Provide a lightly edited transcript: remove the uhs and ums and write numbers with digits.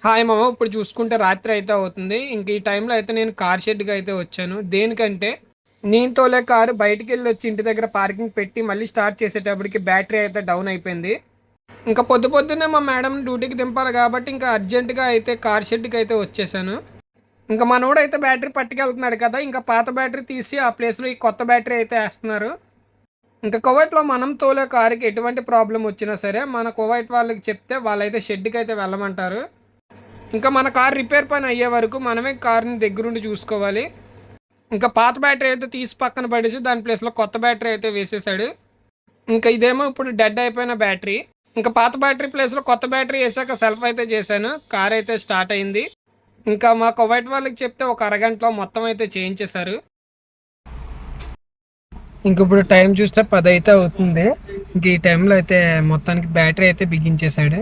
Hi మామ. ఇప్పుడు చూసుకుంటే రాత్రి అయితే అవుతుంది. ఇంక ఈ టైంలో అయితే నేను కార్ షెడ్‌కి అయితే వచ్చాను. దేనికంటే నేను తోలే కారు బయటికెళ్ళొచ్చి ఇంటి దగ్గర పార్కింగ్ పెట్టి మళ్ళీ స్టార్ట్ చేసేటప్పటికి బ్యాటరీ అయితే డౌన్ అయిపోయింది. ఇంకా పొద్దు పొద్దున్నే మా మేడంని డ్యూటీకి దింపాలి కాబట్టి ఇంకా అర్జెంట్‌గా అయితే కార్ షెడ్‌కి అయితే వచ్చేసాను. ఇంక మనోడైతే బ్యాటరీ పట్టుకెళ్తున్నాడు కదా! ఇంకా పాత బ్యాటరీ తీసి ఆ ప్లేస్‌లో ఈ కొత్త బ్యాటరీ అయితే ఏస్తున్నారు. ఇంకా కువైట్‌లో మనం తోలే కారుకి ఎటువంటి ప్రాబ్లమ్ వచ్చినా సరే మన కువైట్ వాళ్ళకి చెప్తే వాళ్ళైతే షెడ్‌కి అయితే వెళ్ళమంటారు. ఇంకా మన కార్ రిపేర్ పని అయ్యే వరకు మనమే కార్‌ని దగ్గరుండి చూసుకోవాలి. ఇంకా పాత బ్యాటరీ అయితే తీసి పక్కన పడేసి దాని ప్లేస్‌లో కొత్త బ్యాటరీ అయితే వేసేసాడు. ఇంకా ఇదేమో ఇప్పుడు డెడ్ అయిపోయిన బ్యాటరీ. ఇంకా పాత బ్యాటరీ ప్లేస్‌లో కొత్త బ్యాటరీ ఏసాక సెల్ఫ్ అయితే చేశాను. కార్ అయితే స్టార్ట్ అయింది. ఇంకా మా కువైట్ వాళ్ళకి చెప్తే ఒక అరగంటలో మొత్తం అయితే చేయించేశారు. ఇంక ఇప్పుడు టైం చూస్తే 10 అయితే అవుతుంది. ఇంక ఈ టైంలో అయితే మొత్తానికి బ్యాటరీ అయితే బిగించేశాడు.